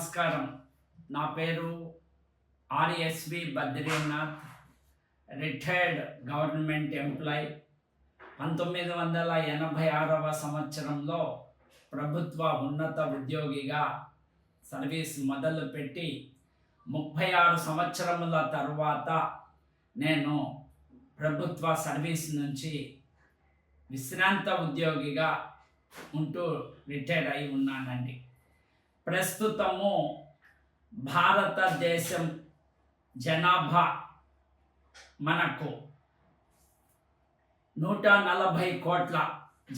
నమస్కారం. నా పేరు RSV Badrinath, retired government employee. 1986వ సంవత్సరంలో ప్రభుత్వ ఉన్నత ఉద్యోగిగా సర్వీస్ మొదలుపెట్టి 36 సంవత్సరముల తర్వాత నేను ప్రభుత్వ సర్వీస్ నుంచి విశ్రాంత ఉద్యోగిగా ఉంటూ రిటైర్ అయి ఉన్నానండి. ప్రస్తుతము భారతదేశం జనాభా మనకు 140 కోట్ల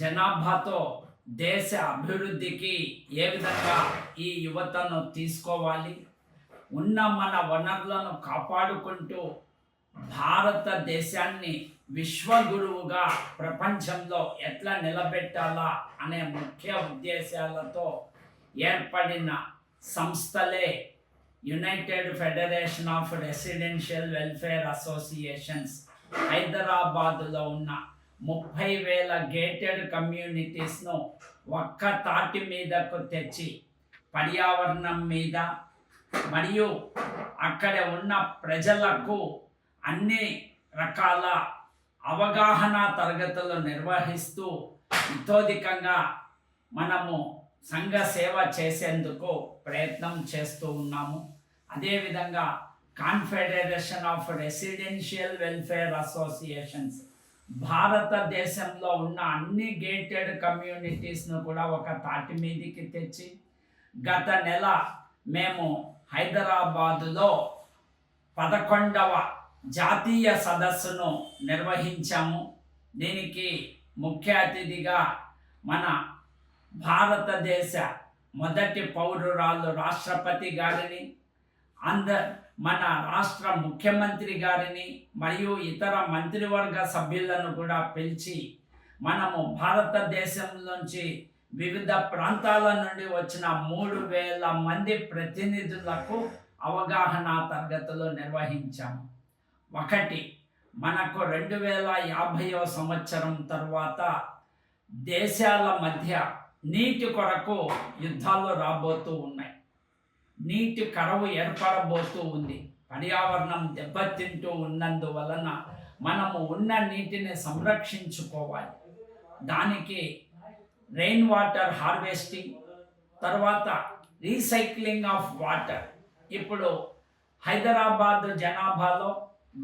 జనాభాతో దేశ అభివృద్ధికి ఏ విధంగా ఈ యువతను తీసుకోవాలి, ఉన్న మన వనరులను కాపాడుకుంటూ భారతదేశాన్ని విశ్వగురువుగా ప్రపంచంలో ఎట్లా నిలబెట్టాలా అనే ముఖ్య ఉద్దేశాలతో ఏర్పడిన సంస్థలే United federation of residential welfare associations. హైదరాబాదులో ఉన్న 30,000 గేటెడ్ కమ్యూనిటీస్ను ఒక్క తాటి మీదకు తెచ్చి పర్యావరణం మీద మరియు అక్కడ ఉన్న ప్రజలకు అన్ని రకాల అవగాహన తరగతులు నిర్వహిస్తూ ఇతోధికంగా మనము సంఘ సేవ చేసేందుకు ప్రయత్నం చేస్తూ ఉన్నాము. అదేవిధంగా confederation of residential welfare associations భారతదేశంలో ఉన్న అన్ని గేటెడ్ కమ్యూనిటీస్ను కూడా ఒక తాటి మీదికి తెచ్చి గత నెల మేము హైదరాబాదులో 11వ జాతీయ సదస్సును నిర్వహించాము. దీనికి ముఖ్య అతిథిగా మన భారతదేశ మొదటి పౌరురాలు రాష్ట్రపతి గారిని, మన రాష్ట్ర ముఖ్యమంత్రి గారిని మరియు ఇతర మంత్రివర్గ సభ్యులను కూడా పిలిచి మనము భారతదేశం నుంచి వివిధ ప్రాంతాల నుండి వచ్చిన 3,000 మంది ప్రతినిధులకు అవగాహన తరగతులు నిర్వహించాము. ఒకటి, మనకు 2050వ సంవత్సరం తర్వాత దేశాల మధ్య నీటి కొరకు యుద్ధాలు రాబోతూ ఉన్నాయి. నీటి కరువు ఏర్పడబోతూ ఉంది. పర్యావరణం దెబ్బతింటూ ఉన్నందువలన మనము ఉన్న నీటిని సంరక్షించుకోవాలి. దానికి రెయిన్ వాటర్ హార్వెస్టింగ్, తర్వాత రీసైక్లింగ్ ఆఫ్ వాటర్. ఇప్పుడు హైదరాబాద్ జనాభాలో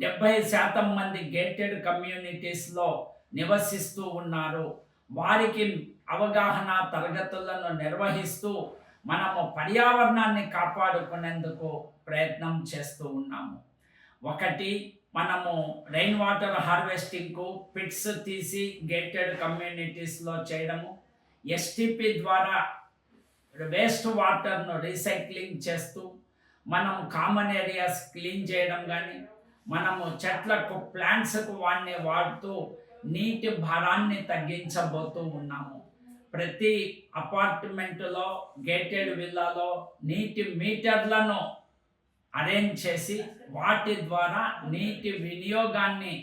70% మంది గేటెడ్ కమ్యూనిటీస్లో నివసిస్తూ ఉన్నారు. వారికి అవగాహన తరగతులను నిర్వహిస్తూ మనము పర్యావరణాన్ని కాపాడుకునేందుకు ప్రయత్నం చేస్తూ ఉన్నాము. ఒకటి, మనము రెయిన్ వాటర్ హార్వెస్టింగ్కు పిట్స్ తీసి గేటెడ్ కమ్యూనిటీస్లో చేయడము, ఎస్టిపి ద్వారా వేస్ట్ వాటర్ను రీసైక్లింగ్ చేస్తూ మనము కామన్ ఏరియాస్ క్లీన్ చేయడం కానీ, మనము చెట్లకు ప్లాంట్స్కు వాడుతూ నీటి భారాన్ని తగ్గించబోతూ ఉన్నాము. ప్రతి అపార్ట్మెంటులో, గేటెడ్ విల్లాలో నీటి మీటర్లను అరేంజ్ చేసి వాటి ద్వారా నీటి వినియోగాన్ని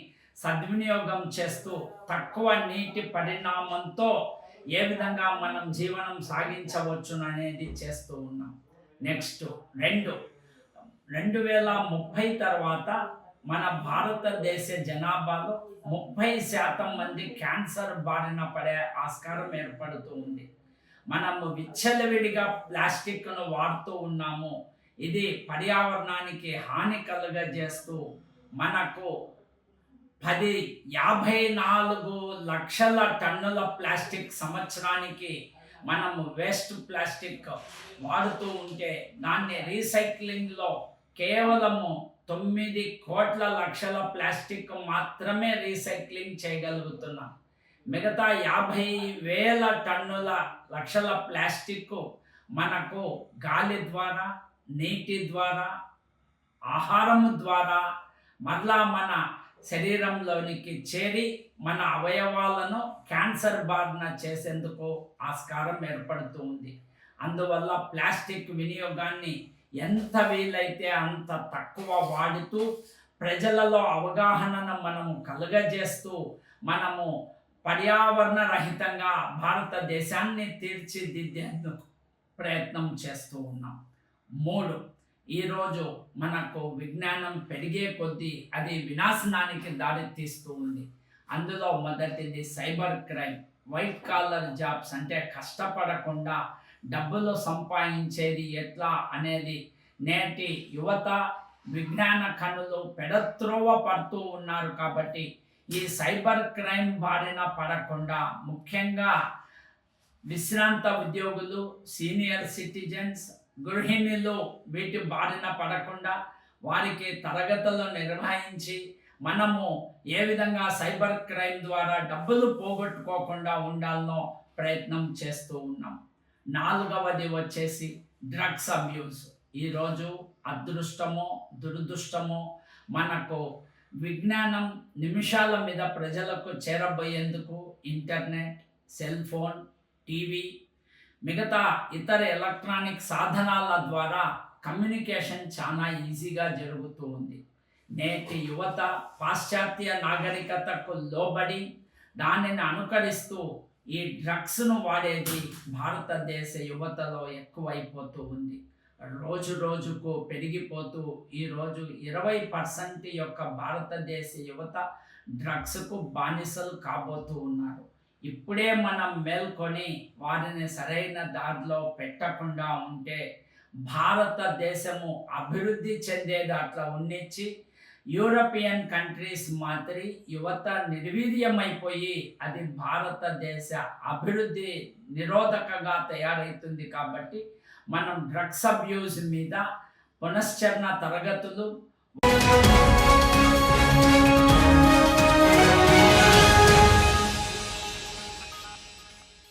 సద్వినియోగం చేస్తూ తక్కువ నీటి పరిణామంతో ఏ విధంగా మనం జీవనం సాగించవచ్చును అనేది చేస్తూ ఉన్నాం. నెక్స్ట్ 2030 తర్వాత మన భారతదేశ జనాభాలో 30% మంది క్యాన్సర్ బారిన పడే ఆస్కారం ఏర్పడుతూ ఉంది. మనము విచ్చలవిడిగా ప్లాస్టిక్ను వాడుతూ ఉన్నాము. ఇది పర్యావరణానికి హాని కలుగజేస్తూ మనకు 54 లక్షల టన్నుల ప్లాస్టిక్ సంవత్సరానికి మనము వేస్ట్ ప్లాస్టిక్ వాడుతూ ఉంటే దాన్ని రీసైక్లింగ్లో కేవలము 9 కోట్ల లక్షల ప్లాస్టిక్ మాత్రమే రీసైక్లింగ్ చేయగలుగుతున్నాం. మిగతా 50,000 టన్నుల లక్షల ప్లాస్టిక్ మనకు గాలి ద్వారా, నీటి ద్వారా, ఆహారము ద్వారా మరలా మన శరీరంలోనికి చేరి మన అవయవాలను క్యాన్సర్ బారిన చేసేందుకు ఆస్కారం ఏర్పడుతూ ఉంది. అందువల్ల ప్లాస్టిక్ వినియోగాన్ని ఎంత వీలైతే అంత తక్కువ వాడుతూ ప్రజలలో అవగాహనను మనము కలుగజేస్తూ మనము పర్యావరణ రహితంగా భారతదేశాన్ని తీర్చిదిద్దేందుకు ప్రయత్నం చేస్తూ ఉన్నాం. 3. ఈరోజు మనకు విజ్ఞానం పెరిగే కొద్దీ అది వినాశనానికి దారి తీస్తూ ఉంది. అందులో మొదటిది cyber crime. White collar jobs అంటే కష్టపడకుండా డబ్బులు సంపాదించేది ఎట్లా అనేది నేటి యువత విజ్ఞాన కనులు పెడత్రోవ పడుతూ ఉన్నారు. కాబట్టి ఈ సైబర్ క్రైమ్ బారిన పడకుండా ముఖ్యంగా విశ్రాంత ఉద్యోగులు, సీనియర్ సిటిజన్స్, గృహిణులు వీటి బారిన పడకుండా వారికి తరగతులు నిర్వహించి మనము ఏ విధంగా సైబర్ క్రైమ్ ద్వారా డబ్బులు పోగొట్టుకోకుండా ఉండాలనో ప్రయత్నం చేస్తూ ఉన్నాం. 4వది వచ్చేసి డ్రగ్స్ అబ్యూస్. ఈరోజు అదృష్టమో దురదృష్టమో మనకు విజ్ఞానం నిమిషాల మీద ప్రజలకు చేరబోయేందుకు ఇంటర్నెట్, సెల్ ఫోన్, టీవీ, మిగతా ఇతర ఎలక్ట్రానిక్ సాధనాల ద్వారా కమ్యూనికేషన్ చాలా ఈజీగా జరుగుతూ ఉంది. నేటి యువత పాశ్చాత్య నాగరికతకు లోబడి దానిని అనుకరిస్తూ ఈ డ్రగ్స్ను వాడేది భారతదేశ యువతలో ఎక్కువైపోతూ ఉంది. రోజు రోజుకు పెరిగిపోతూ ఈరోజు 20% యొక్క భారతదేశ యువత డ్రగ్స్కు బానిసలు కాబోతూ ఉన్నారు. ఇప్పుడే మనం మేల్కొని వారిని సరైన దారిలో పెట్టకుండా ఉంటే భారతదేశము అభివృద్ధి చెందేది అట్లా ఉన్నిచ్చి యూరోపియన్ కంట్రీస్ మాదిరి యువత నిర్వీర్యమైపోయి అది భారతదేశ అభివృద్ధి నిరోధకగా తయారవుతుంది. కాబట్టి మనం డ్రగ్స్ అబ్యూస్ మీద పునశ్చరణ తరగతులు,